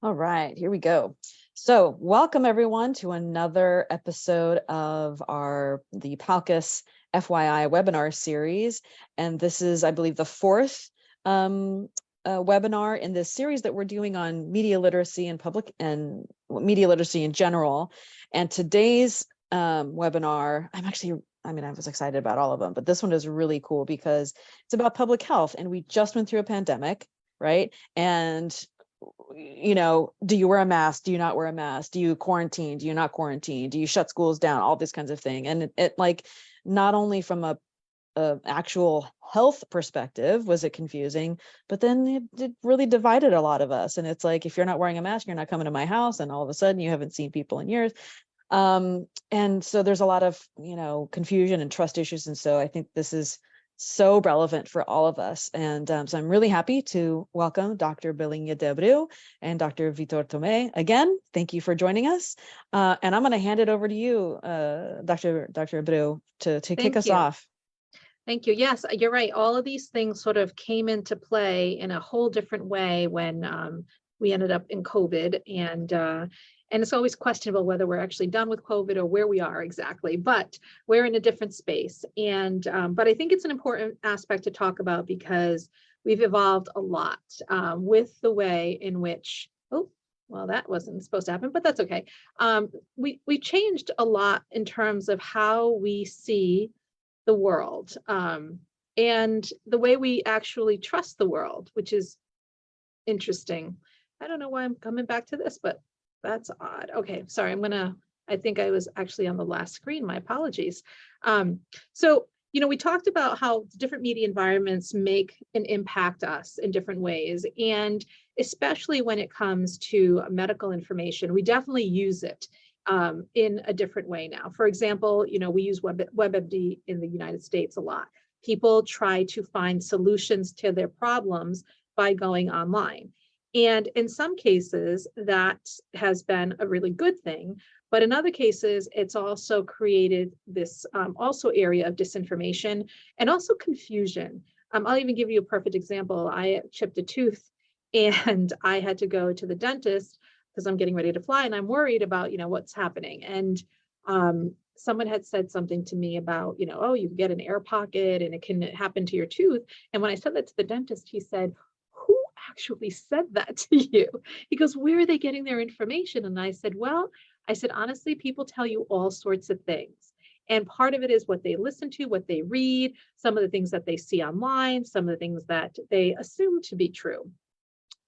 All right, here we go. So welcome everyone to another episode of the PALCUS FYI webinar series. And this is, I believe, the fourth webinar in this series that we're doing on media literacy and media literacy in general. And today's webinar, I was excited about all of them, but this one is really cool because it's about public health. And we just went through a pandemic, right? And do you wear a mask? Do you not wear a mask? Do you quarantine? Do you not quarantine? Do you shut schools down? All this kinds of thing. And it like, not only from a actual health perspective was it confusing, but then it really divided a lot of us. And it's like, if you're not wearing a mask, you're not coming to my house. And all of a sudden you haven't seen people in years. And so there's a lot of, confusion and trust issues. And so I think this is so relevant for all of us. And so I'm really happy to welcome Dr. Pelikan J and Dr. Uiters E. Again, thank you for joining us. And I'm going to hand it over to you, Dr. J, to kick us off. Thank you. Yes, you're right. All of these things sort of came into play in a whole different way when we ended up in COVID. And it's always questionable whether we're actually done with COVID or where we are exactly, but we're in a different space. And but I think it's an important aspect to talk about because we've evolved a lot with the way in which, that wasn't supposed to happen, but that's okay. We changed a lot in terms of how we see the world and the way we actually trust the world, which is interesting. I don't know why I'm coming back to this, but that's odd. Okay, sorry, I think I was actually on the last screen, my apologies. So, we talked about how different media environments make and impact us in different ways. And especially when it comes to medical information, we definitely use it in a different way now. For example, we use WebMD in the United States a lot. People try to find solutions to their problems by going online. And in some cases, that has been a really good thing. But in other cases, it's also created this also area of disinformation and also confusion. I'll even give you a perfect example. I chipped a tooth and I had to go to the dentist because I'm getting ready to fly and I'm worried about, what's happening. And someone had said something to me about, you can get an air pocket and it can happen to your tooth. And when I said that to the dentist, he said, "Who actually said that to you?" He goes, "Where are they getting their information?" And I said, honestly, people tell you all sorts of things. And part of it is what they listen to, what they read, some of the things that they see online, some of the things that they assume to be true.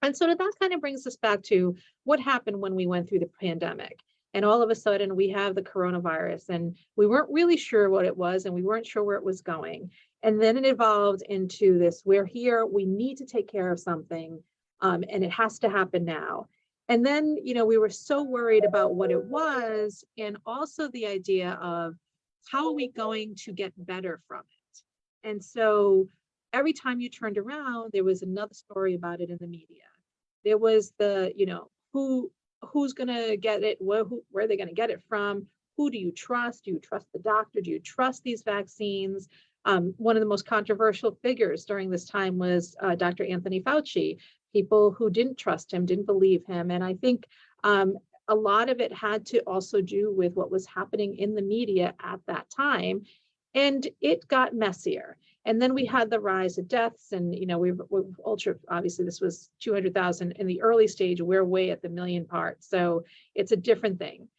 And so that kind of brings us back to what happened when we went through the pandemic. And all of a sudden we have the coronavirus and we weren't really sure what it was and we weren't sure where it was going. And then it evolved into this, we're here, we need to take care of something and it has to happen now. And then, we were so worried about what it was and also the idea of how are we going to get better from it? And so every time you turned around, there was another story about it in the media. There was the, who's going to get it? Where are they going to get it from? Who do you trust? Do you trust the doctor? Do you trust these vaccines? One of the most controversial figures during this time was Dr. Anthony Fauci. People who didn't trust him, didn't believe him. And I think a lot of it had to also do with what was happening in the media at that time. And it got messier. And then we had the rise of deaths and, we've ultra, obviously this was 200,000 in the early stage, we're way at the million part. So it's a different thing.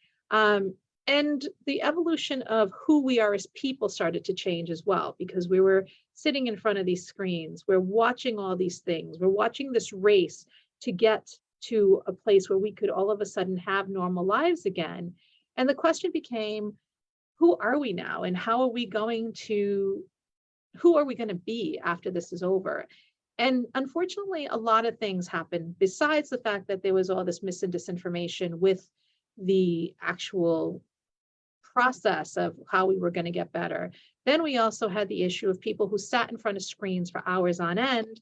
And the evolution of who we are as people started to change as well, because we were sitting in front of these screens, we're watching all these things, we're watching this race to get to a place where we could all of a sudden have normal lives again. And the question became, who are we now? And who are we going to be after this is over? And unfortunately, a lot of things happened besides the fact that there was all this mis and disinformation with the actual process of how we were going to get better. Then we also had the issue of people who sat in front of screens for hours on end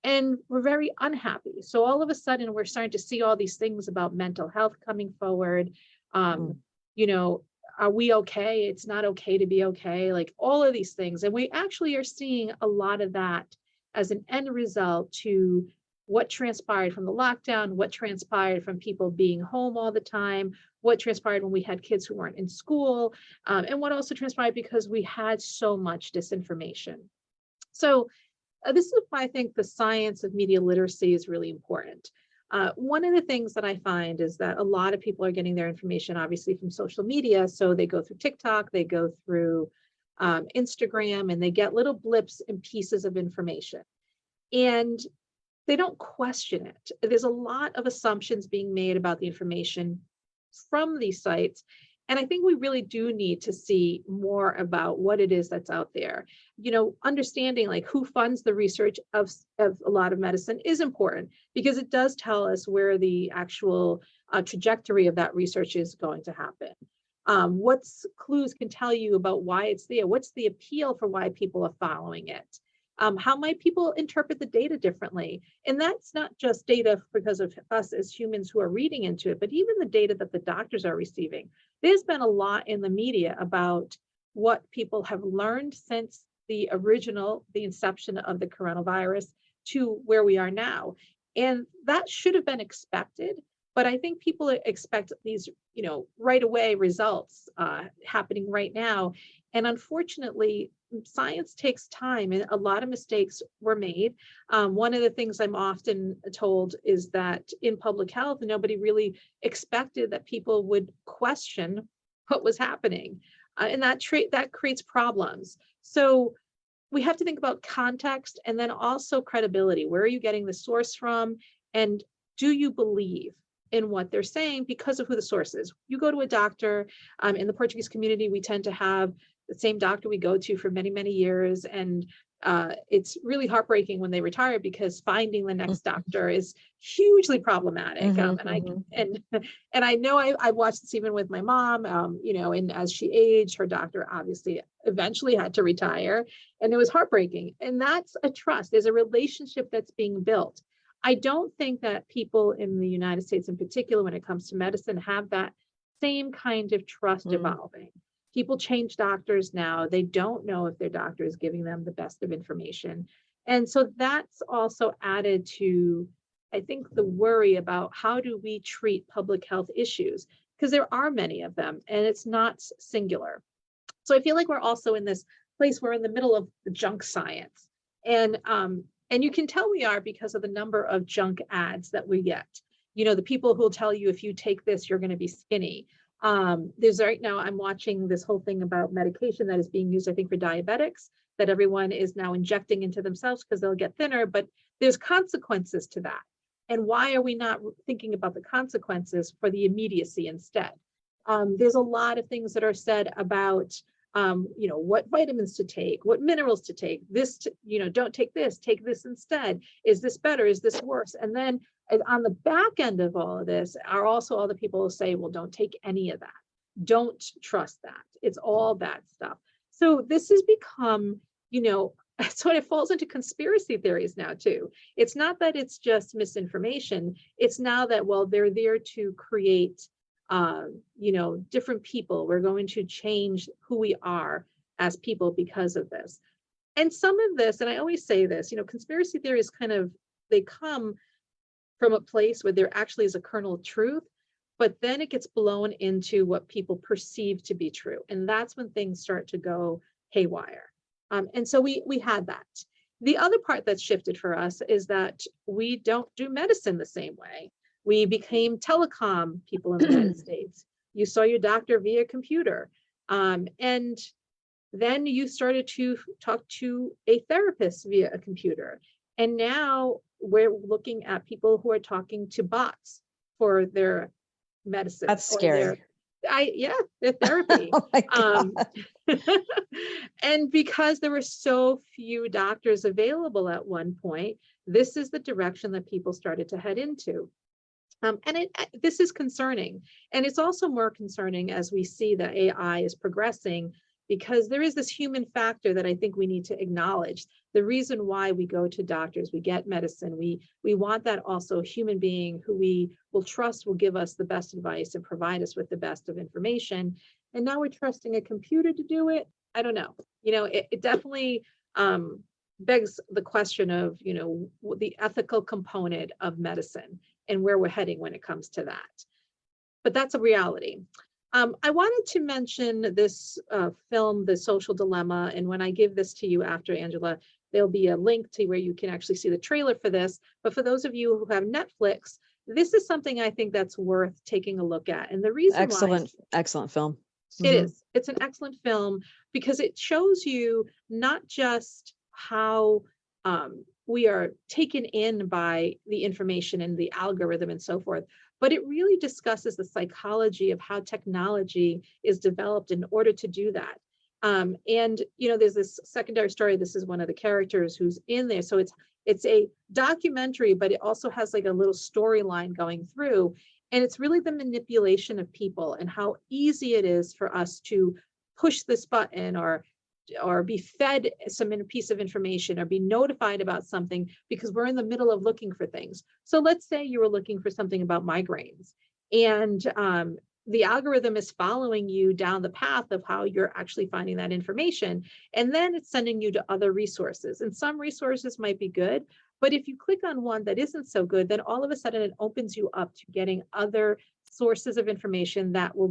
and were very unhappy. So all of a sudden, we're starting to see all these things about mental health coming forward. Are we okay? It's not okay to be okay, like all of these things. And we actually are seeing a lot of that as an end result to what transpired from the lockdown, what transpired from people being home all the time, what transpired when we had kids who weren't in school, and what also transpired because we had so much disinformation. So this is why I think the science of media literacy is really important. One of the things that I find is that a lot of people are getting their information obviously from social media. So they go through TikTok, they go through Instagram, and they get little blips and pieces of information. And they don't question it. There's a lot of assumptions being made about the information from these sites. And I think we really do need to see more about what it is that's out there. You know, understanding like who funds the research of a lot of medicine is important, because it does tell us where the actual trajectory of that research is going to happen. What's clues can tell you about why it's there? What's the appeal for why people are following it? How might people interpret the data differently? And that's not just data because of us as humans who are reading into it, but even the data that the doctors are receiving. There's been a lot in the media about what people have learned since the inception of the coronavirus to where we are now. And that should have been expected, but I think people expect these, you know, right away results happening right now. And unfortunately, science takes time, and a lot of mistakes were made. One of the things I'm often told is that in public health, nobody really expected that people would question what was happening. And that creates problems. So we have to think about context and then also credibility. Where are you getting the source from? And do you believe in what they're saying because of who the source is? You go to a doctor, in the Portuguese community, we tend to have the same doctor we go to for many, many years. And it's really heartbreaking when they retire, because finding the next doctor is hugely problematic. And I know I watched this even with my mom, you know, and as she aged, her doctor obviously eventually had to retire, and it was heartbreaking. And that's a trust. There's a relationship that's being built. I don't think that people in the United States in particular, when it comes to medicine, have that same kind of trust evolving. People change doctors now. They don't know if their doctor is giving them the best of information. And so that's also added to, I think, the worry about how do we treat public health issues, because there are many of them and it's not singular. So I feel like we're also in this place, we're in the middle of the junk science. And you can tell we are because of the number of junk ads that we get. You know, the people who will tell you if you take this, you're going to be skinny. There's right now, I'm watching this whole thing about medication that is being used, I think, for diabetics, that everyone is now injecting into themselves because they'll get thinner, but there's consequences to that. And why are we not thinking about the consequences for the immediacy instead? There's a lot of things that are said about, you know, what vitamins to take, what minerals to take, you know, don't take this instead. Is this better? Is this worse? And then on the back end of all of this are also all the people who say, well, don't take any of that. Don't trust that. It's all bad stuff. So this has become, you know, sort of falls into conspiracy theories now too. It's not that it's just misinformation. It's now that, well, they're there to create, you know, different people. We're going to change who we are as people because of this. And some of this, and I always say this, you know, conspiracy theories they come from a place where there actually is a kernel of truth, but then it gets blown into what people perceive to be true. And that's when things start to go haywire. And so we had that. The other part that's shifted for us is that we don't do medicine the same way. We became telecom people in the United States. You saw your doctor via computer. And then you started to talk to a therapist via a computer. And now we're looking at people who are talking to bots for their medicine. That's scary. Their therapy. Oh my God. And because there were so few doctors available at one point, this is the direction that people started to head into. And this is concerning. And it's also more concerning as we see that AI is progressing, because there is this human factor that I think we need to acknowledge. The reason why we go to doctors, we get medicine, we want that also human being who we will trust will give us the best advice and provide us with the best of information. And now we're trusting a computer to do it. I don't know. You know, it definitely begs the question of, you know, the ethical component of medicine and where we're heading when it comes to that. But that's a reality. I wanted to mention this film, The Social Dilemma, and when I give this to you after, Angela, there'll be a link to where you can actually see the trailer for this. But for those of you who have Netflix, this is something I think that's worth taking a look at. And the reason excellent film. It is. It's an excellent film because it shows you not just how we are taken in by the information and the algorithm and so forth, but it really discusses the psychology of how technology is developed in order to do that. And, you know, there's this secondary story. This is one of the characters who's in there. So it's a documentary, but it also has like a little storyline going through. And it's really the manipulation of people and how easy it is for us to push this button or be fed some piece of information or be notified about something because we're in the middle of looking for things. So let's say you were looking for something about migraines and the algorithm is following you down the path of how you're actually finding that information. And then it's sending you to other resources. And some resources might be good, but if you click on one that isn't so good, then all of a sudden it opens you up to getting other sources of information that will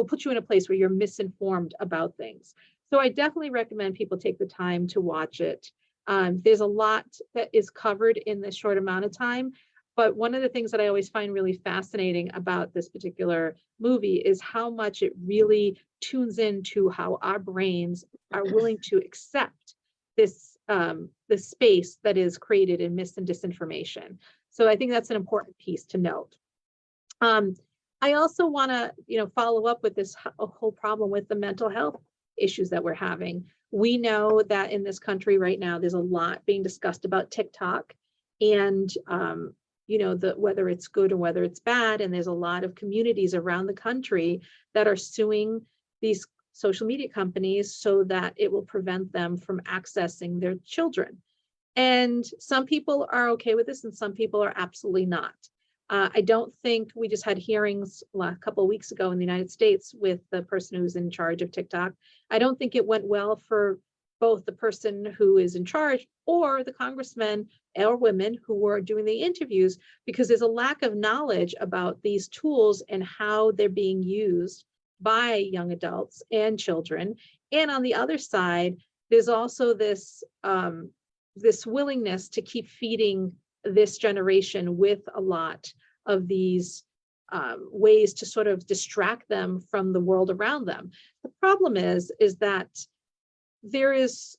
put you in a place where you're misinformed about things. So I definitely recommend people take the time to watch it. There's a lot that is covered in this short amount of time, but one of the things that I always find really fascinating about this particular movie is how much it really tunes into how our brains are willing to accept this space that is created in mis and disinformation. So I think that's an important piece to note. I also want to, follow up with this whole problem with the mental health issues that we're having. We know that in this country right now, there's a lot being discussed about TikTok and, whether it's good or whether it's bad. And there's a lot of communities around the country that are suing these social media companies so that it will prevent them from accessing their children. And some people are okay with this and some people are absolutely not. I don't think we just had hearings a couple of weeks ago in the United States with the person who's in charge of TikTok. I don't think it went well for both the person who is in charge or the congressmen or women who were doing the interviews, because there's a lack of knowledge about these tools and how they're being used by young adults and children. And on the other side, there's also this willingness to keep feeding this generation with a lot of these ways to sort of distract them from the world around them. The problem is that there is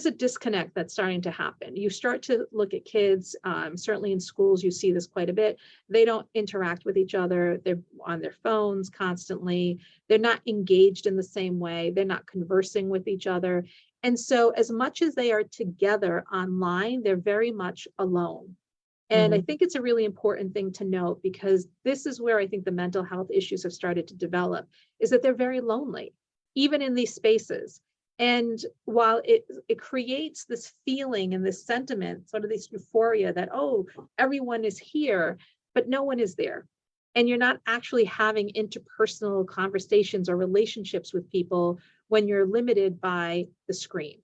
a disconnect that's starting to happen. You start to look at kids, certainly in schools, you see this quite a bit. They don't interact with each other. They're on their phones constantly. They're not engaged in the same way. They're not conversing with each other. And so as much as they are together online, they're very much alone. And I think it's a really important thing to note, because this is where I think the mental health issues have started to develop, is that they're very lonely, even in these spaces. And while it creates this feeling and this sentiment, sort of this euphoria that, oh, everyone is here, but no one is there. And you're not actually having interpersonal conversations or relationships with people when you're limited by the screen.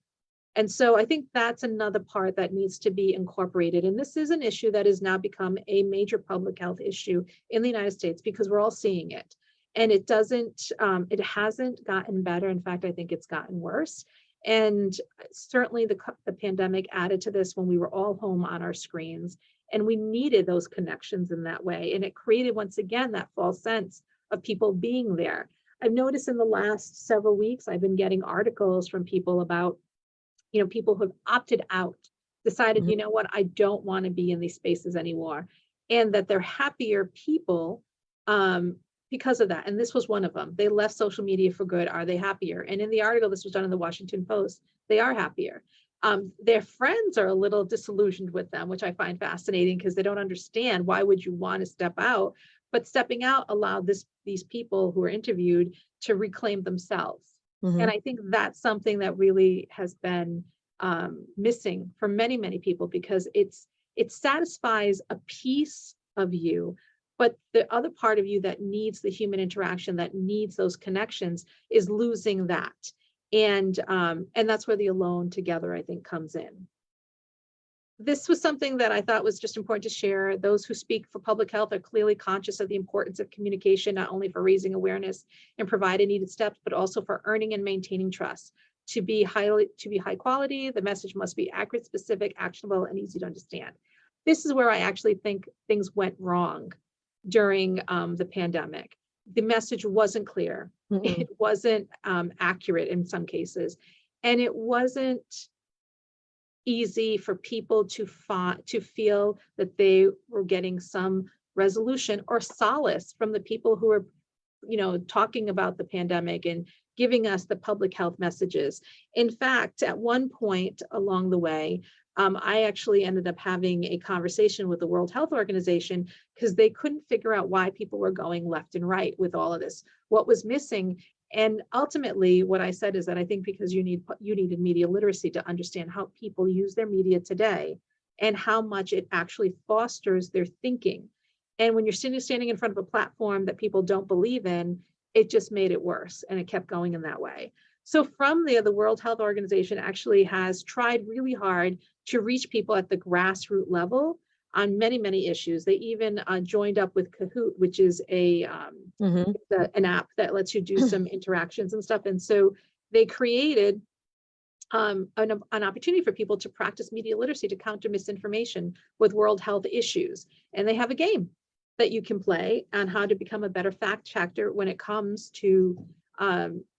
And so I think that's another part that needs to be incorporated. And this is an issue that has now become a major public health issue in the United States, because we're all seeing it. And it hasn't gotten better. In fact, I think it's gotten worse. And certainly the pandemic added to this when we were all home on our screens, and we needed those connections in that way. And it created, once again, that false sense of people being there. I've noticed in the last several weeks, I've been getting articles from people about, people who have opted out, decided, you know what, I don't want to be in these spaces anymore. And that they're happier people because of that. And this was one of them. They left social media for good. Are they happier? And in the article, this was done in the Washington Post, they are happier. Their friends are a little disillusioned with them, which I find fascinating, because they don't understand, why would you want to step out? But stepping out allowed these people who were interviewed to reclaim themselves. And I think that's something that really has been missing for many, many people, because it satisfies a piece of you, but the other part of you that needs the human interaction, that needs those connections, is losing that. And that's where the alone together, I think, comes in. This was something that I thought was just important to share. Those who speak for public health are clearly conscious of the importance of communication, not only for raising awareness and providing needed steps, but also for earning and maintaining trust. To be high quality, the message must be accurate, specific, actionable, and easy to understand. This is where I actually think things went wrong during the pandemic. The message wasn't clear. Mm-mm. It wasn't accurate in some cases, and it wasn't easy for people to feel that they were getting some resolution or solace from the people who are, talking about the pandemic and giving us the public health messages. In fact, at one point along the way, I actually ended up having a conversation with the World Health Organization because they couldn't figure out why people were going left and right with all of this, what was missing. And ultimately, what I said is that I think because you needed media literacy to understand how people use their media today and how much it actually fosters their thinking. And when you're standing in front of a platform that people don't believe in, it just made it worse, and it kept going in that way. So from there, the World Health Organization actually has tried really hard to reach people at the grassroots level on many, many issues. They even joined up with Kahoot, which is an app that lets you do some interactions and stuff. And so they created an opportunity for people to practice media literacy to counter misinformation with world health issues. And they have a game that you can play on how to become a better fact checker when it comes to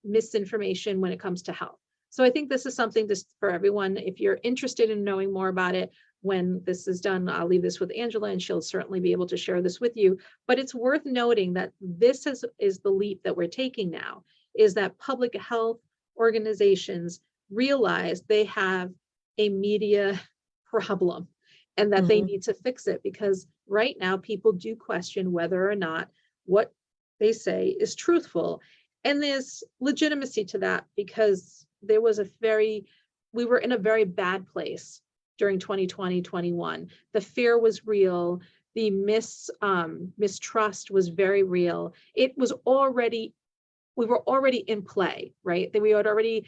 misinformation when it comes to health. So I think this is something just for everyone. If you're interested in knowing more about it, when this is done, I'll leave this with Angela and she'll certainly be able to share this with you. But it's worth noting that this is the leap that we're taking now, is that public health organizations realize they have a media problem and that they need to fix it, because right now people do question whether or not what they say is truthful. And there's legitimacy to that, because we were in a very bad place during 2020-21. The fear was real. The mistrust was very real. We were already in play, right? That we already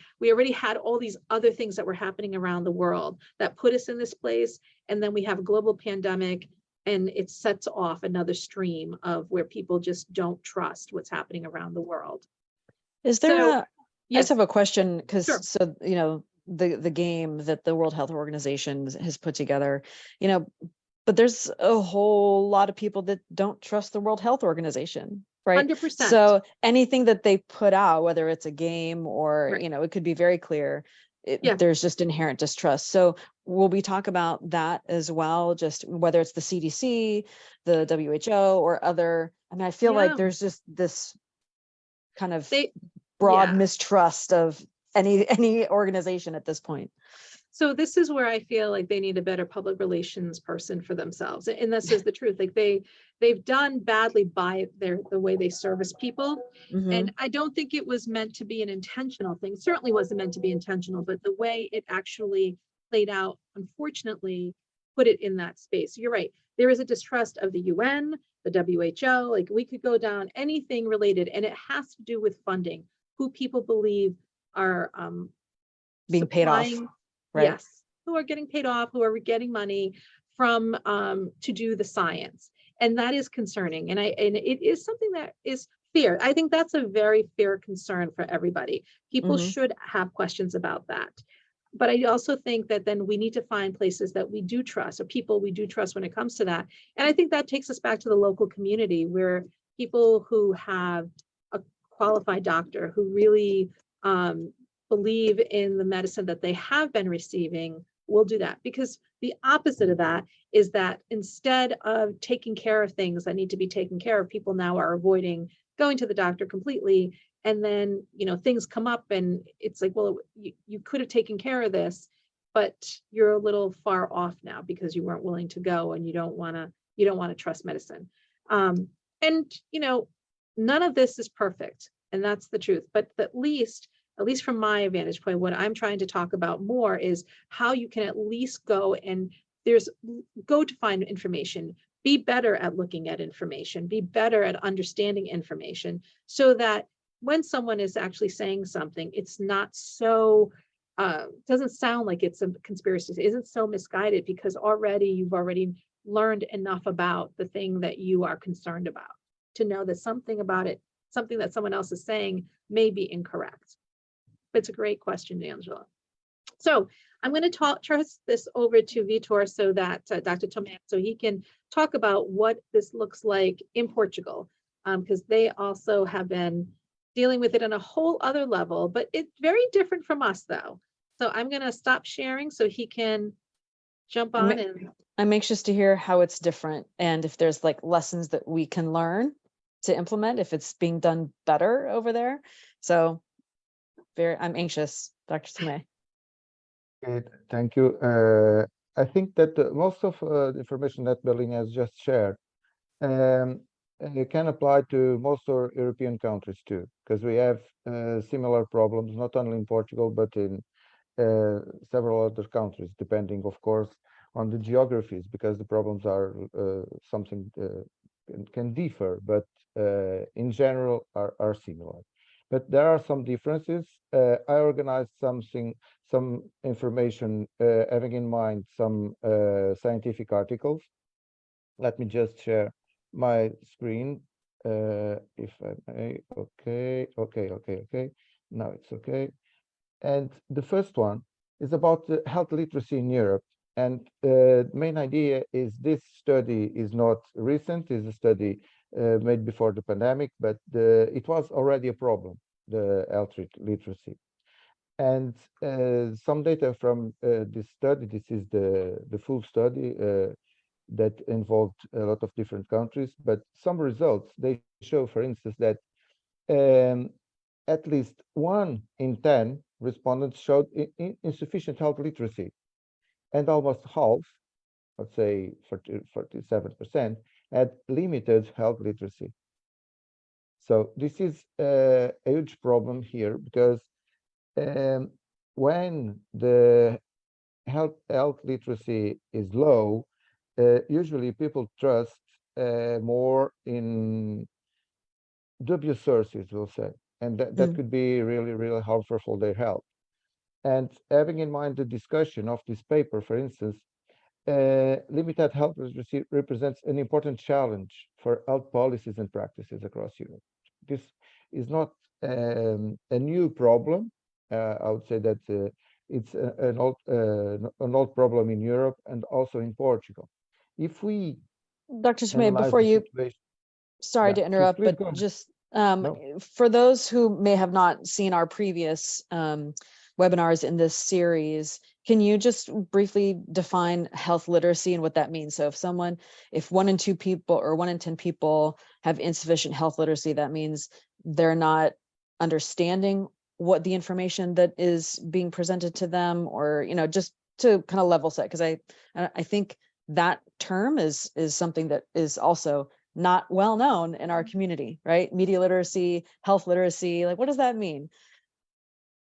had all these other things that were happening around the world that put us in this place. And then we have a global pandemic, and it sets off another stream of where people just don't trust what's happening around the world. Is there Yes. I just have a question, because Sure. the game that the World Health Organization has put together, but there's a whole lot of people that don't trust the World Health Organization, right? 100%. So anything that they put out, whether it's a game or, Right. it could be very clear, Yeah. there's just inherent distrust. So will we talk about that as well? Just whether it's the CDC, the WHO, or other, I feel like there's just this kind of broad mistrust of any organization at this point. So this is where I feel like they need a better public relations person for themselves. And this is the truth. Like they've done badly by the way they service people. And I don't think it was meant to be an intentional thing. It certainly wasn't meant to be intentional, but the way it actually played out, unfortunately, put it in that space. You're right. There is a distrust of the UN, the WHO, like we could go down anything related, and it has to do with funding, who people believe are being paid off, right? Yes, who are getting paid off, who are getting money from to do the science. And that is concerning. And it is something that is fair. I think that's a very fair concern for everybody. People should have questions about that. But I also think that then we need to find places that we do trust, or people we do trust when it comes to that. And I think that takes us back to the local community, where people who have a qualified doctor who really believe in the medicine that they have been receiving will do that. Because the opposite of that is that instead of taking care of things that need to be taken care of, people now are avoiding going to the doctor completely. And then, things come up and it's like, well, you could have taken care of this, but you're a little far off now because you weren't willing to go, and you don't want to trust medicine. And none of this is perfect, and that's the truth. But at least from my vantage point, what I'm trying to talk about more is how you can at least go to find information, be better at looking at information, be better at understanding information, so that when someone is actually saying something, it's not so, doesn't sound like it's a conspiracy. It isn't so misguided because you've already learned enough about the thing that you are concerned about to know that something about it, something that someone else is saying may be incorrect. It's a great question, Angela. So I'm going to trust this over to Vitor so that Dr. Tchamov, so he can talk about what this looks like in Portugal, because they also have been dealing with it on a whole other level, but it's very different from us though. So I'm going to stop sharing so he can jump on in. I'm anxious to hear how it's different and if there's like lessons that we can learn to implement, if it's being done better over there. So I'm anxious, Dr. Tchamov. Okay, thank you. I think that most of the information that Berlin has just shared can apply to most European countries too, because we have similar problems, not only in Portugal, but in several other countries, depending, of course, on the geographies, because the problems are something can differ, but in general are similar. But there are some differences. I organized some information having in mind some scientific articles. Let me just share my screen, if I may. Okay. Now it's okay. And the first one is about the health literacy in Europe. And the main idea is this study is not recent, is a study made before the pandemic, but it was already a problem, the health literacy. And some data from this study, this is the full study that involved a lot of different countries, but some results, they show, for instance, that at least 1 in 10 respondents showed insufficient health literacy, and almost half, let's say 47%, had limited health literacy. So this is a huge problem here, because when the health literacy is low, usually people trust more in dubious sources, we'll say, and that could be really harmful for their health. And having in mind the discussion of this paper, for instance, limited health literacy represents an important challenge for health policies and practices across Europe. This is not a new problem. I would say that it's an old problem in Europe and also in Portugal. If we Dr. Tchamov, before you, sorry to interrupt, but just for those who may have not seen our previous webinars in this series, can you just briefly define health literacy and what that means? So if 1 in 2 people or 1 in 10 people have insufficient health literacy, that means they're not understanding what the information that is being presented to them, or, just to kind of level set, because I think that term is something that is also not well known in our community, right? Media literacy, health literacy, like what does that mean?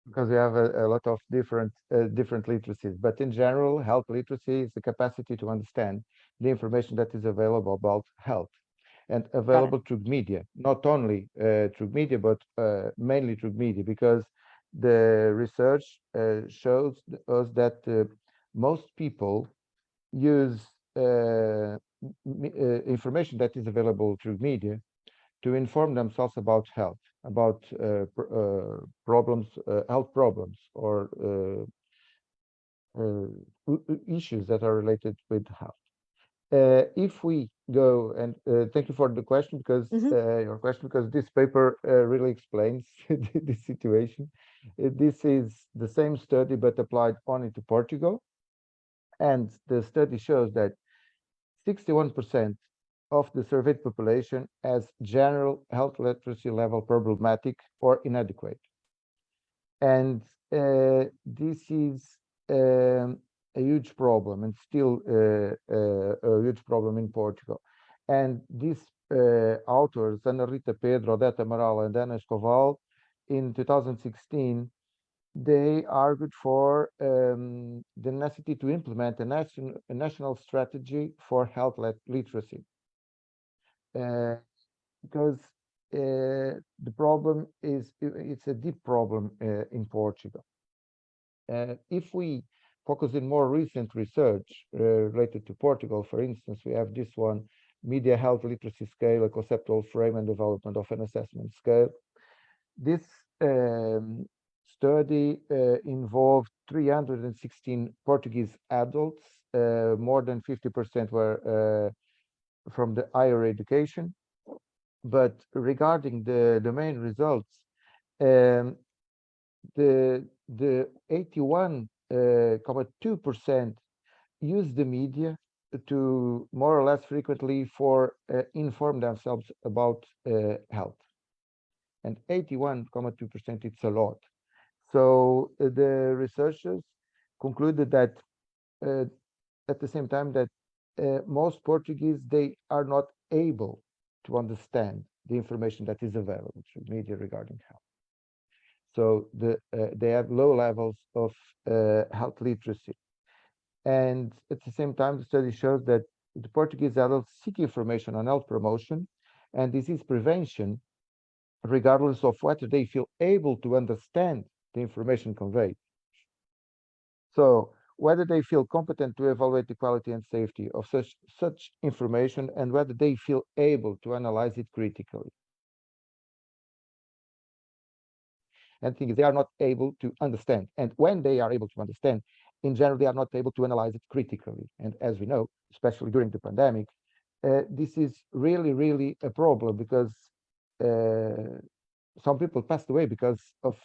Because we have a lot of different literacies, but in general, health literacy is the capacity to understand the information that is available about health, and available through media, not only through media, but mainly through media, because the research shows us that most people use information that is available through media to inform themselves about health, about problems, health problems, or issues that are related with health. If we go, and thank you for the question, because your question, because this paper really explains the situation. This is the same study, but applied only to Portugal. And the study shows that 61% of the surveyed population has general health literacy level problematic or inadequate. And this is a huge problem, and still a huge problem in Portugal. And these authors, Ana Rita Pedro, Odete Amaral, and Ana Escoval, in 2016, they argued for the necessity to implement a national strategy for health literacy. Because the problem is it's a deep problem in Portugal. If we focus in more recent research related to Portugal, for instance, we have this one, Media Health Literacy Scale, a conceptual frame and development of an assessment scale. This study involved 316 Portuguese adults, more than 50% were from the higher education. But regarding the main results, the 81.2% use the media to more or less frequently for inform themselves about health, and 81.2%, it's a lot. So the researchers concluded that at the same time that most Portuguese, they are not able to understand the information that is available through media regarding health. So they have low levels of health literacy. And at the same time, the study shows that the Portuguese adults seek information on health promotion and disease prevention, regardless of whether they feel able to understand the information conveyed. So whether they feel competent to evaluate the quality and safety of such information, and whether they feel able to analyze it critically. And the thing is, they are not able to understand. And when they are able to understand, in general, they are not able to analyze it critically. And as we know, especially during the pandemic, this is really, really a problem, because some people passed away because of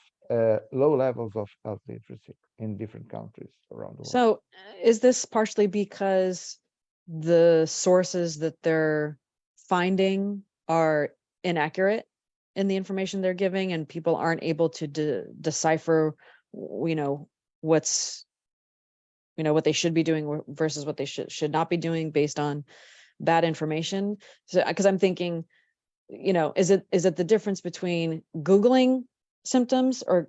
low levels of health literacy in different countries around the world. So is this partially because the sources that they're finding are inaccurate in the information they're giving, and people aren't able to decipher, what's, what they should be doing versus what they should not be doing based on bad information? So, because I'm thinking, is it the difference between Googling symptoms or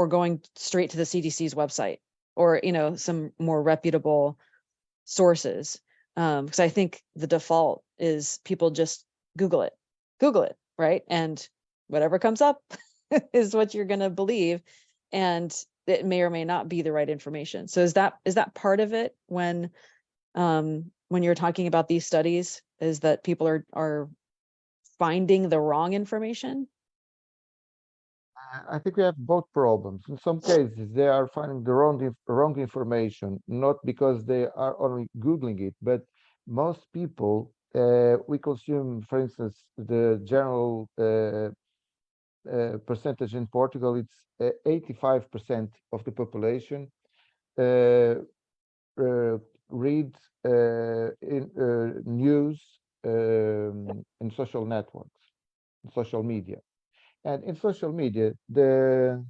going straight to the CDC's website, or some more reputable sources? Because I think the default is people just Google it, right? And whatever comes up is what you're going to believe, and it may or may not be the right information. So is that part of it when you're talking about these studies, is that people are finding the wrong information? I think we have both problems. In some cases, they are finding the wrong information, not because they are only Googling it, but most people, we consume, for instance, the general percentage in Portugal, it's 85% of the population read in news in social networks, social media. And in social media, the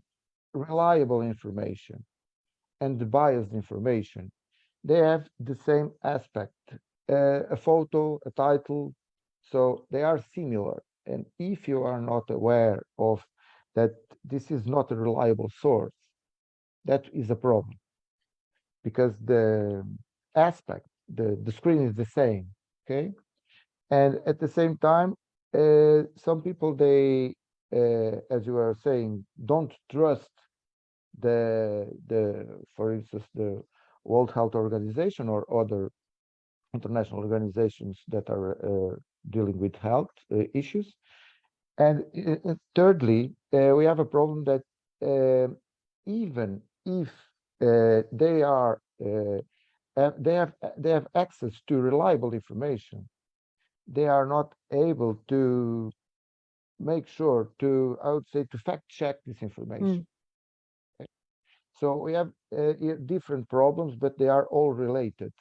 reliable information and the biased information, they have the same aspect, a photo, a title, so they are similar. And if you are not aware of that, this is not a reliable source, that is a problem, because the aspect, the screen is the same, okay? And at the same time, some people, they, as you are saying, don't trust for instance, the World Health Organization or other international organizations that are dealing with health issues. And thirdly, we have a problem that even if they have access to reliable information, they are not able to make sure to, I would say, to fact check this information. Okay. So we have different problems, but they are all related.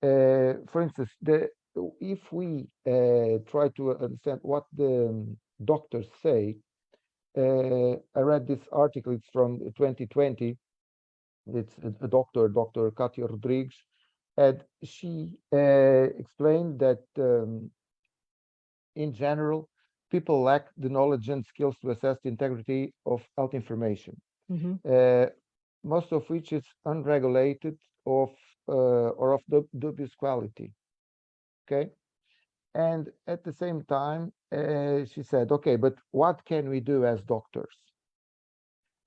For instance, if we try to understand what the doctors say, I read this article, it's from 2020. It's a doctor, Dr. Katia Rodrigues, and she explained that in general, people lack the knowledge and skills to assess the integrity of health information, most of which is unregulated or of dubious quality. Okay, and at the same time, she said, okay, but what can we do as doctors?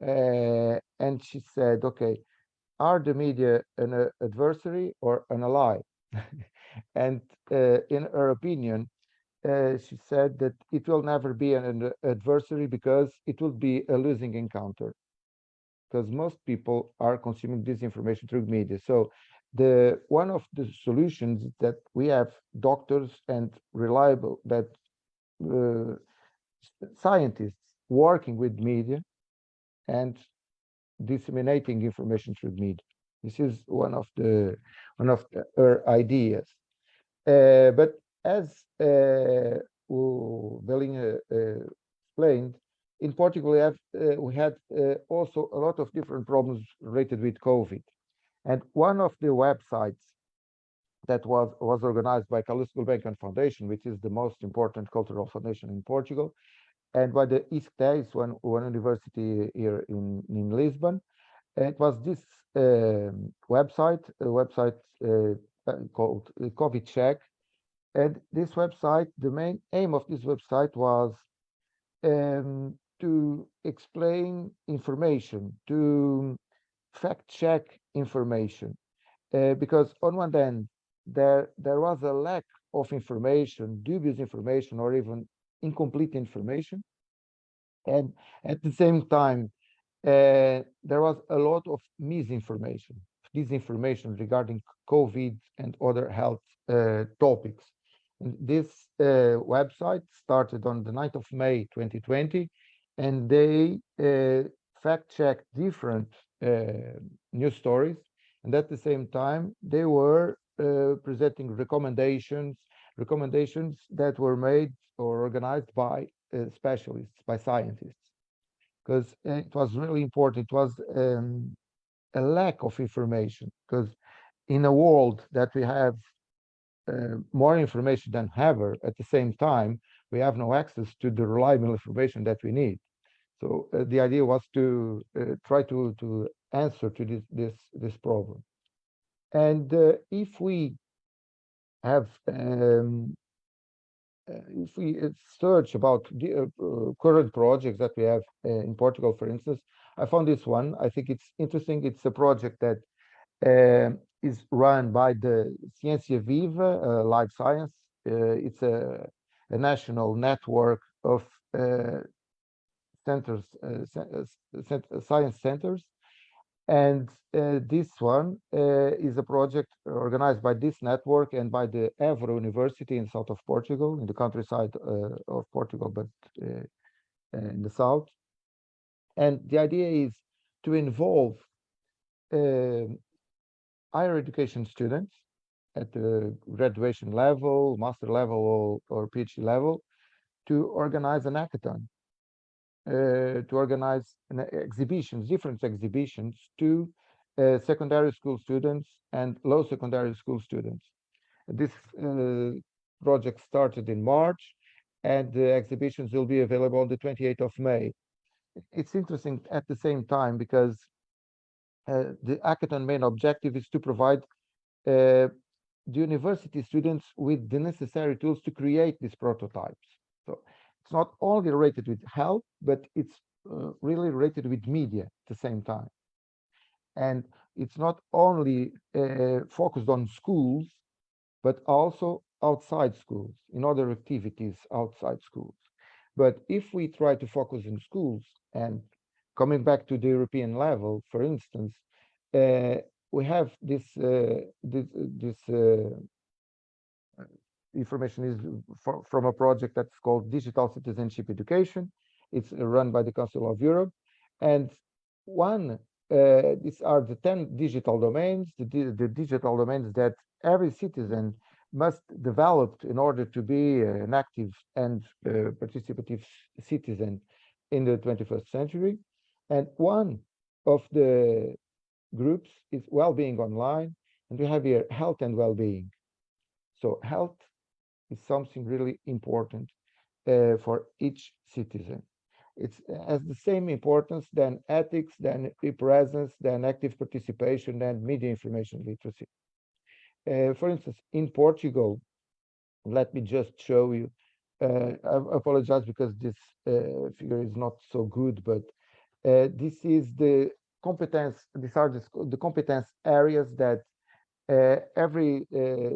And she said, okay, are the media an adversary or an ally? And in her opinion, she said that it will never be an adversary because it will be a losing encounter, because most people are consuming this information through media. So one of the solutions is that we have doctors and reliable scientists working with media and disseminating information through media. This is one of her ideas. But as Belinha explained, in Portugal we had also a lot of different problems related with COVID. And one of the websites that was organized by Carlos Gulbenkian Foundation, which is the most important cultural foundation in Portugal, and by the ISCTE, one university here in Lisbon. It was this website called COVID Check. And this website, the main aim of this website was to explain information, to fact check information, because on one hand, there was a lack of information, dubious information, or even incomplete information. And at the same time, there was a lot of misinformation, disinformation regarding COVID and other health topics. And this website started on the 9th of May 2020, and they fact-checked different news stories. And at the same time, they were presenting recommendations that were made or organized by specialists, by scientists, because it was really important. It was a lack of information, because in a world that we have more information than ever, at the same time, we have no access to the reliable information that we need. So the idea was to try to answer to this problem. And if we have if we search about the current projects that we have in Portugal, for instance, I found this one. I think it's interesting. It's a project that is run by the Ciência Viva Life Science. It's a national network of centers, science centers. And this one is a project organized by this network and by the Évora University in south of Portugal, in the countryside of Portugal, but in the south. And the idea is to involve higher education students at the graduation level, master level, or PhD level, to organize an hackathon, to organize exhibitions, different exhibitions to secondary school students and low secondary school students. This project started in March, and the exhibitions will be available on the 28th of May. It's interesting at the same time because the hackathon main objective is to provide the university students with the necessary tools to create these prototypes. So it's not only related with health, but it's really related with media at the same time. And it's not only focused on schools, but also outside schools, in other activities outside schools. But if we try to focus in schools, and coming back to the European level, for instance, we have this information is from a project that's called Digital Citizenship Education. It's run by the Council of Europe, and these are the 10 digital domains, the digital domains that every citizen must develop in order to be an active and participative citizen in the 21st century. And one of the groups is well-being online, and we have here health and well-being. So health is something really important for each citizen. It has the same importance than ethics, than e-presence, than active participation, than media information literacy. For instance, in Portugal, let me just show you I apologize because this figure is not so good, but this is the competence. These are the competence areas that every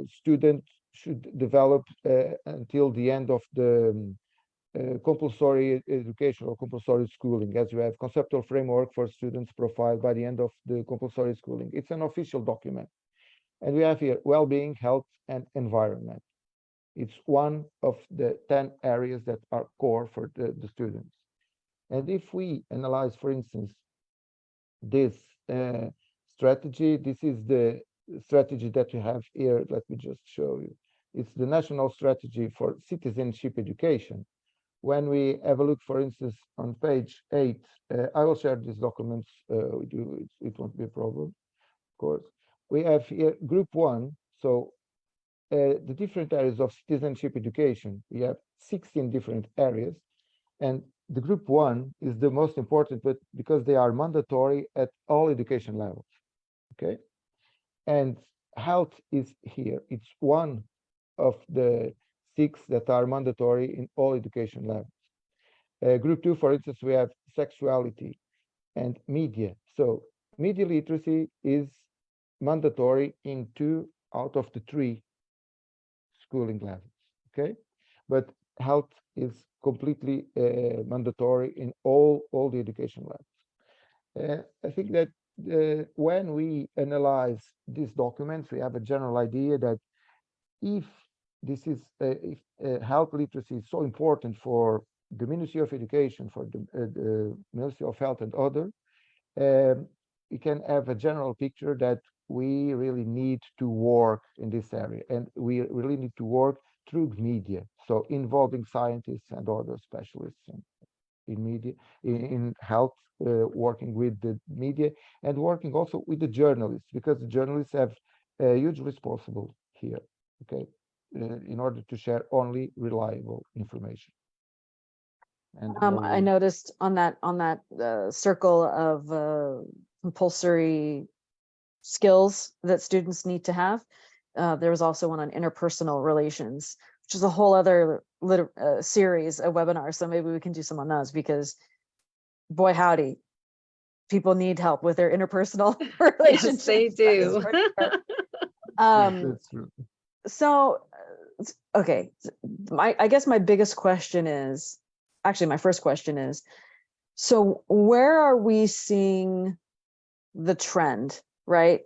student should develop until the end of the compulsory education or compulsory schooling, as you have conceptual framework for students profile by the end of the compulsory schooling. It's an official document. And we have here well-being, health, and environment. It's one of the 10 areas that are core for the students. And if we analyze, for instance, this strategy, this is the strategy that you have here. Let me just show you. It's the national strategy for citizenship education. When we have a look, for instance, on page 8, I will share these documents with you. It won't be a problem, of course. We have here group 1. So the different areas of citizenship education, we have 16 different areas. And the group 1 is the most important, but because they are mandatory at all education levels. Okay. And health is here. It's one of the 6 that are mandatory in all education levels. Group 2, for instance, we have sexuality and media. So media literacy is mandatory in 2 out of the 3 schooling levels. Okay, but health is completely mandatory in all the education levels. I think that when we analyze these documents, we have a general idea that if this is if health literacy is so important for the Ministry of Education, for the Ministry of Health and other, we can have a general picture that we really need to work in this area, and we really need to work through media, so involving scientists and other specialists in media, in health, working with the media and working also with the journalists, because the journalists have a huge responsibility here, okay, in order to share only reliable information. And I noticed on that circle of compulsory skills that students need to have, there was also one on interpersonal relations, which is a whole other series of webinars. So maybe we can do some on those, because boy howdy, people need help with their interpersonal relationships. Yes, they do. that's true. So, okay, I guess my biggest question is, actually my first question is, so where are we seeing the trend, right?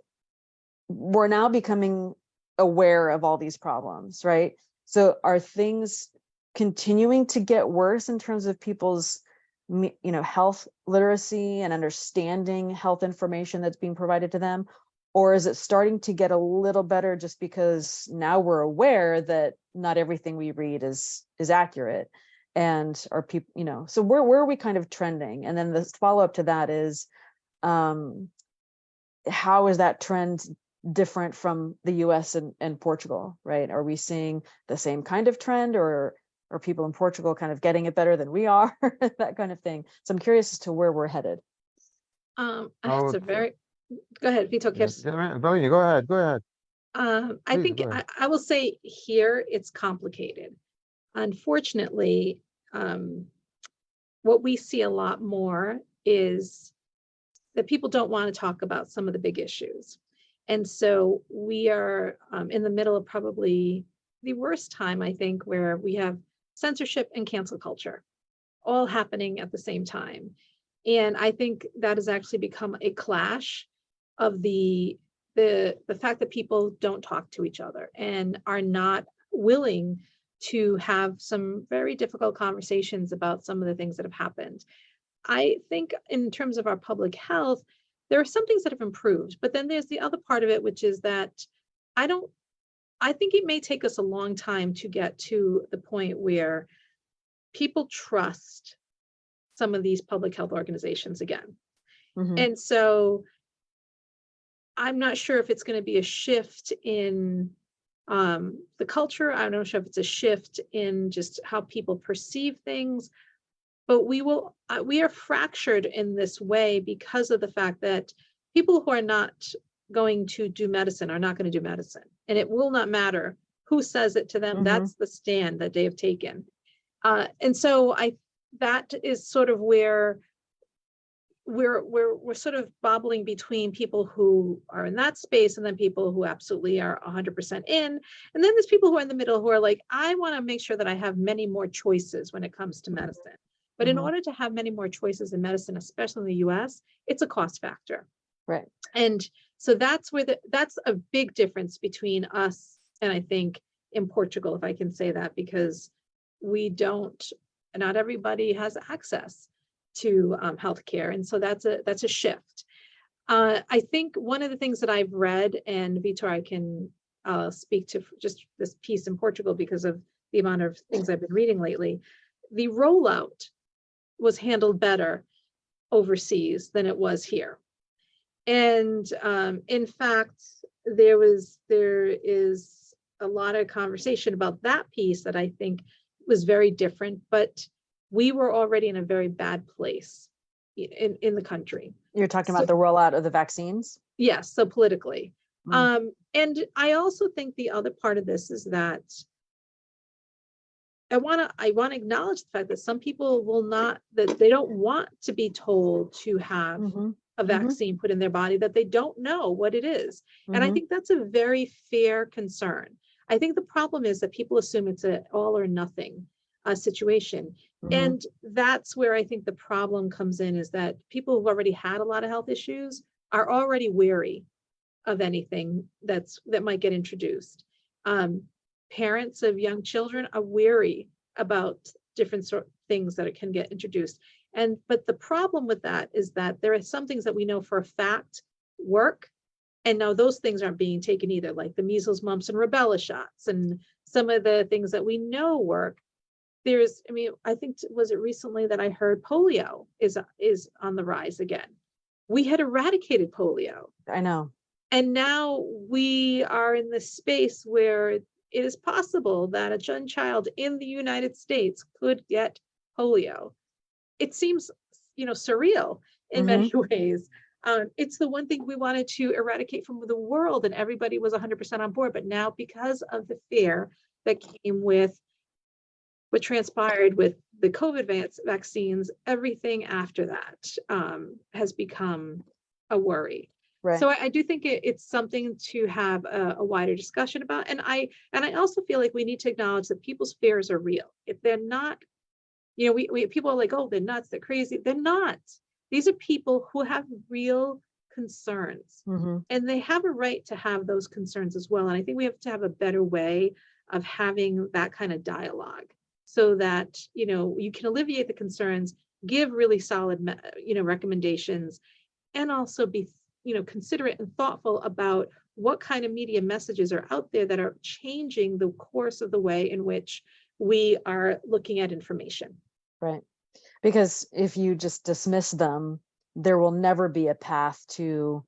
We're now becoming aware of all these problems, right? So are things continuing to get worse in terms of people's, health literacy and understanding health information that's being provided to them? Or is it starting to get a little better just because now we're aware that not everything we read is accurate? And are people, so where are we kind of trending? And then the follow-up to that is, how is that trend different from the US and Portugal, right? Are we seeing the same kind of trend, or are people in Portugal kind of getting it better than we are? That kind of thing. So I'm curious as to where we're headed. It's a very, go ahead, Vito. Valini, go ahead. I think I will say here it's complicated. Unfortunately, what we see a lot more is that people don't want to talk about some of the big issues. And so we are in the middle of probably the worst time, I think, where we have censorship and cancel culture all happening at the same time. And I think that has actually become a clash of the fact that people don't talk to each other and are not willing to have some very difficult conversations about some of the things that have happened. I think in terms of our public health, there are some things that have improved, but then there's the other part of it, which is that I think it may take us a long time to get to the point where people trust some of these public health organizations again. Mm-hmm. And so I'm not sure if it's going to be a shift in the culture. I'm not sure if it's a shift in just how people perceive things, but we are fractured in this way because of the fact that people who are not going to do medicine are not going to do medicine. And it will not matter who says it to them. Mm-hmm. That's the stand that they have taken. And so that is sort of where we're sort of bobbling between people who are in that space and then people who absolutely are 100% in. And then there's people who are in the middle who are like, I want to make sure that I have many more choices when it comes to medicine. But in order to have many more choices in medicine, especially in the US, it's a cost factor. Right. And so that's where that's a big difference between us and I think in Portugal, if I can say that, because not everybody has access to healthcare. And so that's a shift. I think one of the things that I've read, and Vitor, I can speak to just this piece in Portugal because of the amount of things I've been reading lately, the rollout was handled better overseas than it was here. And in fact, there is a lot of conversation about that piece that I think was very different, but we were already in a very bad place in the country. You're talking about the rollout of the vaccines? Yes, so politically. And I also think the other part of this is that I want to acknowledge the fact that some people that they don't want to be told to have a vaccine put in their body, that they don't know what it is. And I think that's a very fair concern. I think the problem is that people assume it's an all or nothing situation. And that's where I think the problem comes in, is that people who've already had a lot of health issues are already wary of anything that might get introduced. Parents of young children are wary about different sort of things that can get introduced. But the problem with that is that there are some things that we know for a fact work, and now those things aren't being taken either, like the measles, mumps, and rubella shots, and some of the things that we know work. I think, was it recently that I heard polio is on the rise again? We had eradicated polio. I know. And now we are in this space where it is possible that a young child in the United States could get polio. It seems, surreal in many ways. It's the one thing we wanted to eradicate from the world, and everybody was 100% on board. But now, because of the fear that came with what transpired with the COVID vaccines, everything after that has become a worry. Right. So I do think it's something to have a wider discussion about. And I also feel like we need to acknowledge that people's fears are real. If they're not, people are like, oh, they're nuts, they're crazy. They're not. These are people who have real concerns, and they have a right to have those concerns as well. And I think we have to have a better way of having that kind of dialogue, so that, you can alleviate the concerns, give really solid, recommendations, and also be, considerate and thoughtful about what kind of media messages are out there that are changing the course of the way in which we are looking at information. Right. Because if you just dismiss them, there will never be a path to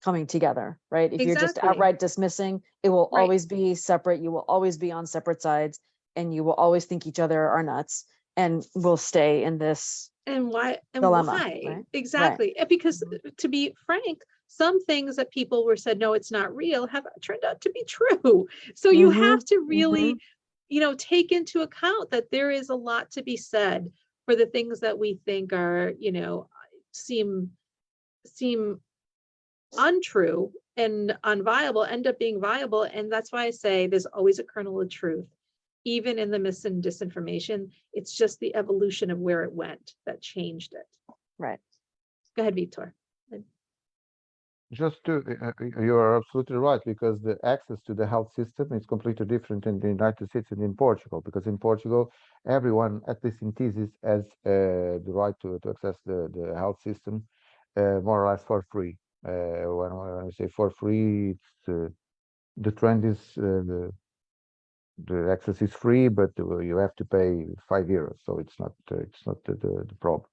coming together, right? If you're just outright dismissing, it will always be separate. You will always be on separate sides, and you will always think each other are nuts, and we'll stay in this dilemma, right? Exactly. Right. Because to be frank, some things that people were said, no, it's not real, have turned out to be true. So you have to really, take into account that there is a lot to be said for the things that we think are, seem untrue and unviable, end up being viable. And that's why I say there's always a kernel of truth, even in the mis and disinformation. It's just the evolution of where it went that changed it. Right. Go ahead, Vitor. You are absolutely right, because the access to the health system is completely different in the United States and in Portugal, because in Portugal, everyone, at least in thesis, has the right to access the health system more or less for free. When I say for free, it's the trend is the access is free, but you have to pay €5, so it's not the problem.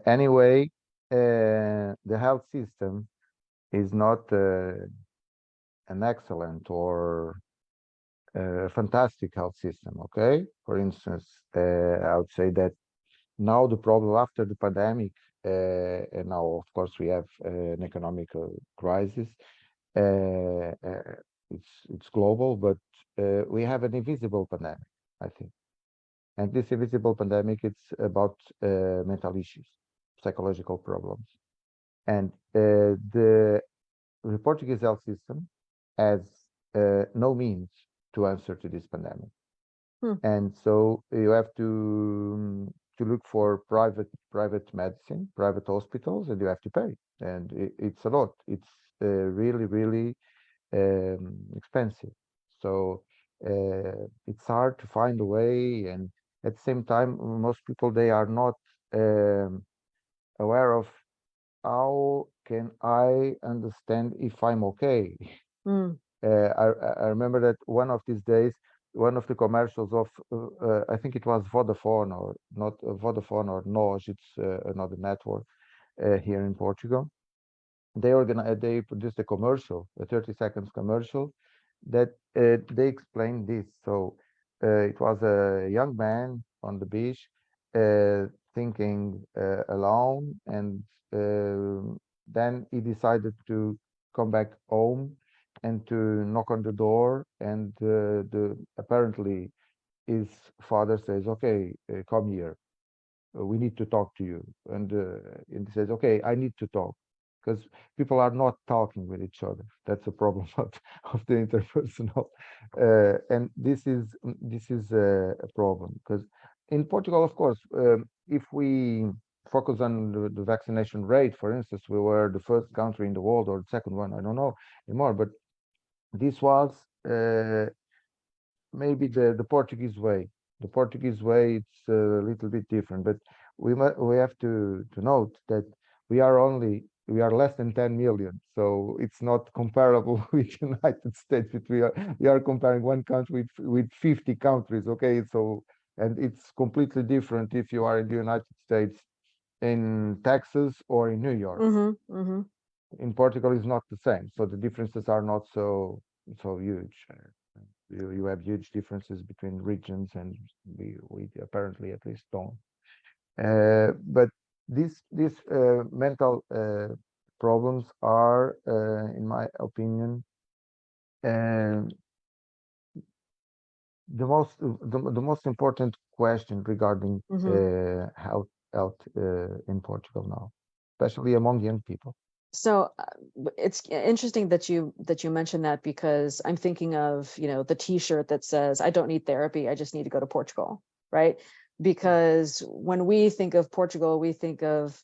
Anyway, the health system is not an excellent or fantastic health system. Okay, for instance, I would say that now the problem after the pandemic, and now of course we have an economic crisis. It's global, but we have an invisible pandemic, I think, And this invisible pandemic, it's about mental issues, psychological problems. And the Portuguese health system has no means to answer to this pandemic. And so you have to look for private medicine, private hospitals, and you have to pay. And it's a lot. It's really expensive. So it's hard to find a way. And at the same time, most people, they are not aware of how can I understand if I'm okay. I remember that one of these days, one of the commercials of I think it was Vodafone, or not Vodafone, or NOS, it's another network here in Portugal. They produced a commercial, a 30 seconds commercial, that they explained this. So it was a young man on the beach thinking alone, and then he decided to come back home and to knock on the door, and apparently his father says, okay, come here, we need to talk to you. And he says, okay, I need to talk, because people are not talking with each other. That's a problem of the interpersonal, and this is a problem, because in Portugal, of course, if we focus on the vaccination rate, for instance, we were the first country in the world, or the second one, I don't know anymore, but this was maybe the Portuguese way. The Portuguese way, it's a little bit different, but we have to note that we are less than 10 million, so it's not comparable with United States. We are comparing one country with 50 countries, okay? So, and it's completely different if you are in the United States, in Texas, or in New York. In Portugal, is not the same, so the differences are not so huge. You have huge differences between regions, and we apparently at least don't. But these mental problems are, in my opinion, the most important question regarding health in Portugal now, especially among young people. So it's interesting that you mentioned that, because I'm thinking of, the T-shirt that says, I don't need therapy, I just need to go to Portugal, right? Because when we think of Portugal, we think of,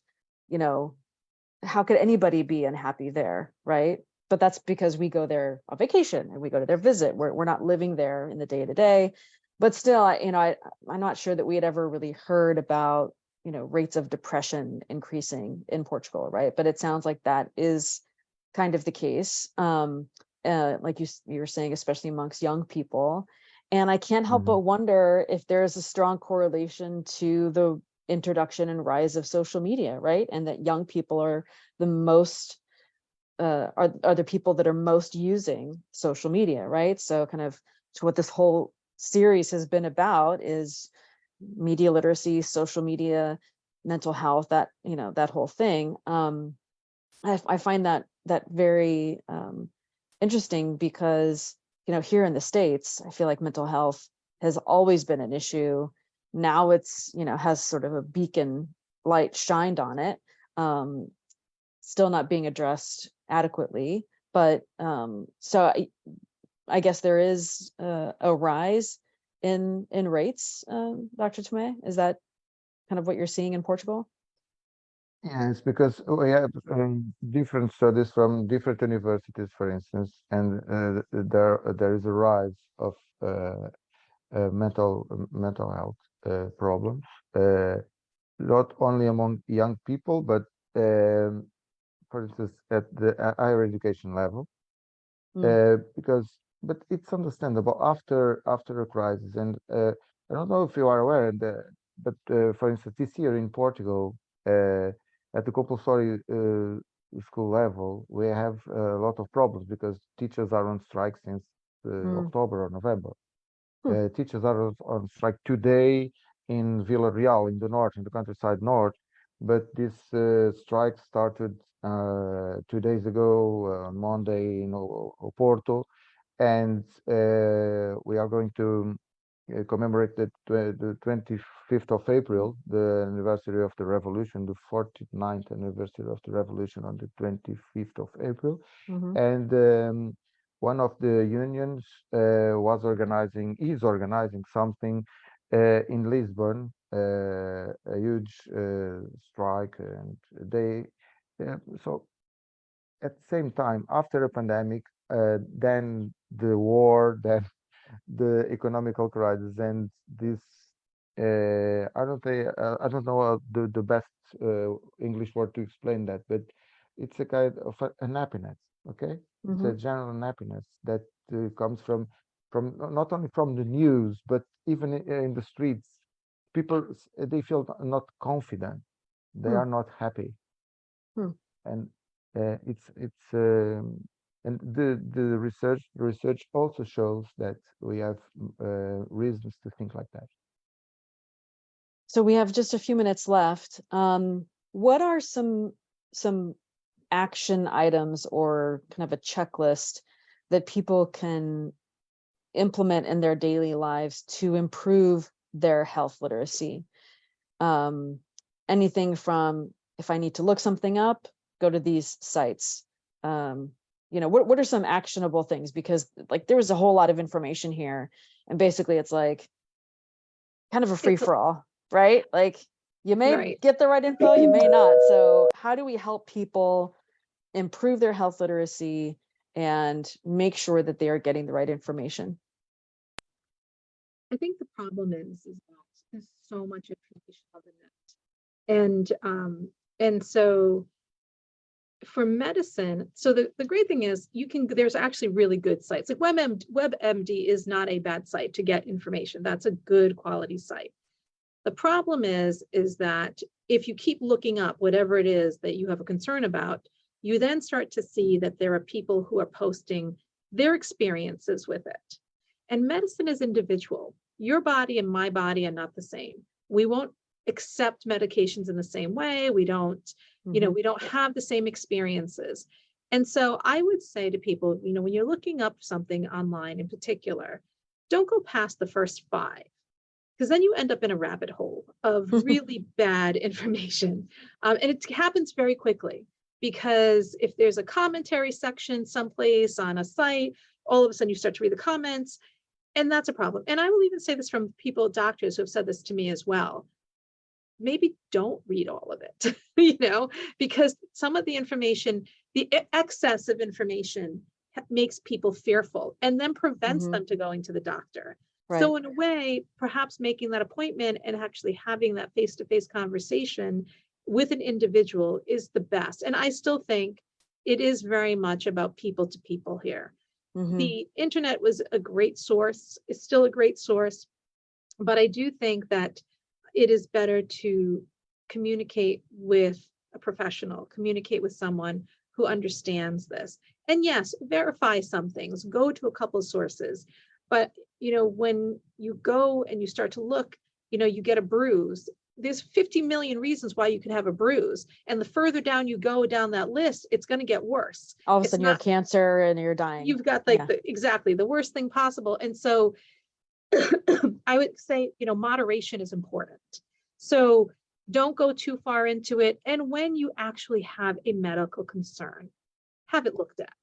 how could anybody be unhappy there, right? But that's because we go there on vacation and we go to their visit. We're not living there in the day to day. But still, I'm not sure that we had ever really heard about rates of depression increasing in Portugal, right? But it sounds like that is kind of the case, like you were saying, especially amongst young people. And I can't help but wonder if there's a strong correlation to the introduction and rise of social media, right? And that young people are the most are the people that are most using social media, right? So kind of to what this whole series has been about is media literacy, social media, mental health, that that whole thing. I find that very interesting, because here in the States, I feel like mental health has always been an issue. Now it's has sort of a beacon light shined on it, still not being addressed adequately, but so I guess there is a rise in rates, Dr. Tchamov. Is that kind of what you're seeing in Portugal? Yeah, it's because we have different studies from different universities, for instance, and there is a rise of mental health problems, not only among young people, but for instance at the higher education level, but it's understandable after a crisis. And I don't know if you are aware, but for instance, this year in Portugal, at the compulsory school level, we have a lot of problems, because teachers are on strike since October or November. Teachers are on strike today in Vila Real, in the north, in the countryside north, but this strike started 2 days ago, on Monday, in Porto, and we are going to commemorate the 25th of April, the anniversary of the revolution, the 49th anniversary of the revolution on the 25th of April. Mhm. And one of the unions is organizing something in Lisbon, a huge strike, and they so at the same time, after a pandemic, then the war, then the economical crisis, and this I don't know the best English word to explain that, but it's a kind of an happiness. Okay, it's a Mhm. general happiness that comes from not only from the news, but even in the streets. People they feel not confident. They Hmm. are not happy, Hmm. and it's and the research also shows that we have reasons to think like that. So we have just a few minutes left. What are some action items or kind of a checklist that people can implement in their daily lives to improve their health literacy? Anything from, if I need to look something up, go to these sites. What are some actionable things? Because like there was a whole lot of information here, and basically it's like kind of a free for all, right? Like you may Right. get the right info, you may not. So how do we help people improve their health literacy and make sure that they are getting the right information? I think the problem is that there's so much information on the net. And so for medicine, so the great thing is there's actually really good sites. Like WebMD is not a bad site to get information. That's a good quality site. The problem is that if you keep looking up whatever it is that you have a concern about, you then start to see that there are people who are posting their experiences with it. And medicine is individual. Your body and my body are not the same. We won't accept medications in the same way. We don't, we don't have the same experiences. And so I would say to people, when you're looking up something online in particular, don't go past the first 5, because then you end up in a rabbit hole of really bad information. And it happens very quickly, because if there's a commentary section someplace on a site, all of a sudden you start to read the comments, and that's a problem. And I will even say this from doctors who have said this to me as well. Maybe don't read all of it, because some of the information, the excess of information makes people fearful and then prevents them to going to the doctor. Right. So in a way, perhaps making that appointment and actually having that face-to-face conversation with an individual is the best. And I still think it is very much about people to people here. The internet was a great source, it's still a great source, but I do think that it is better to communicate with a professional, communicate with someone who understands this. And yes, verify some things, go to a couple of sources. But, when you go and you start to look, you get a bruise, there's 50 million reasons why you could have a bruise. And the further down you go down that list, it's going to get worse. All of a sudden you have cancer and you're dying. You've got exactly the worst thing possible. And so I would say, moderation is important. So don't go too far into it. And when you actually have a medical concern, have it looked at.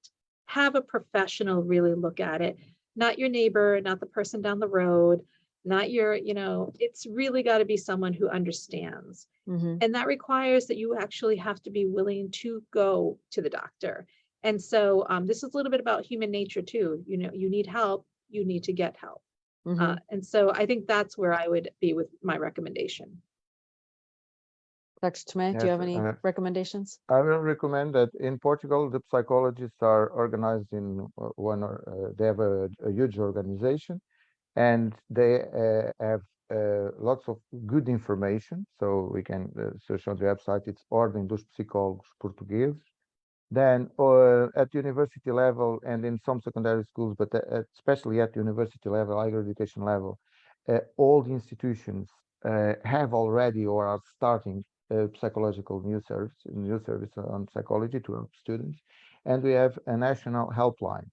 Have a professional really look at it, not your neighbor, not the person down the road, not your, it's really got to be someone who understands. And that requires that you actually have to be willing to go to the doctor. And so this is a little bit about human nature too. You need help, you need to get help. And so I think that's where I would be with my recommendation. Dr. Tchamov, do you have any recommendations? I will recommend that in Portugal, the psychologists are organized in they have a huge organization, and they have lots of good information. So we can search on the website. It's Ordem dos Psicólogos Portugueses. Then at university level and in some secondary schools, but especially at university level, higher education level, all the institutions have already or are starting psychological new service on psychology to help students. And we have a national helpline.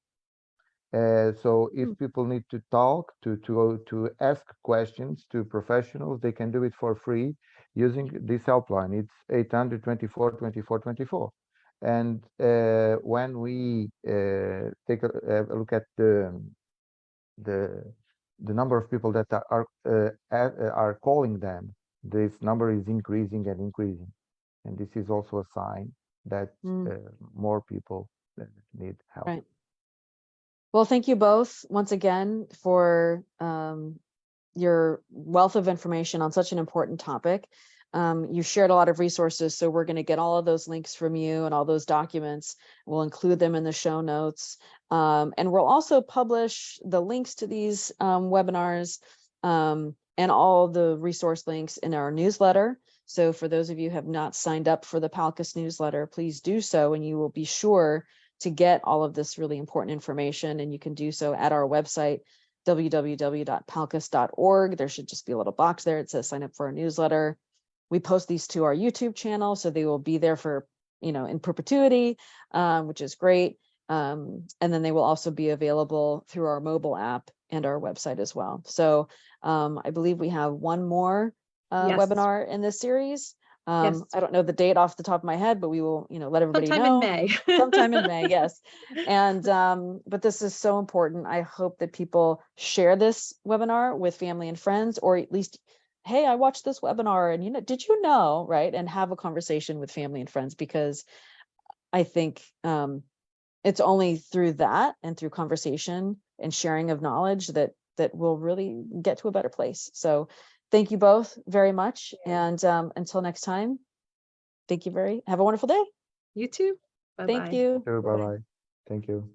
So if people need to talk, to ask questions to professionals, they can do it for free using this helpline. It's 800 24 24 24. And when we take a look at the number of people that are calling them, this number is increasing and increasing, and this is also a sign that more people need help. Right. Well, thank you both once again for your wealth of information on such an important topic. You shared a lot of resources, so we're going to get all of those links from you and all those documents. We'll include them in the show notes. And we'll also publish the links to these webinars and all the resource links in our newsletter. So for those of you who have not signed up for the PALCUS newsletter, please do so, and you will be sure to get all of this really important information. And you can do so at our website, www.palcus.org. There should just be a little box there. It says sign up for our newsletter. We post these to our YouTube channel, so they will be there for, in perpetuity, which is great. And then they will also be available through our mobile app and our website as well. So I believe we have one more webinar in this series. I don't know the date off the top of my head, but we will, let everybody know. Sometime in May. Sometime in May, yes. And but this is so important. I hope that people share this webinar with family and friends, or at least, hey, I watched this webinar and did you know, right? And have a conversation with family and friends, because I think it's only through that and through conversation and sharing of knowledge that we'll really get to a better place. So thank you both very much. And until next time, have a wonderful day. You too. Bye-bye. Thank you. Bye-bye. Thank you.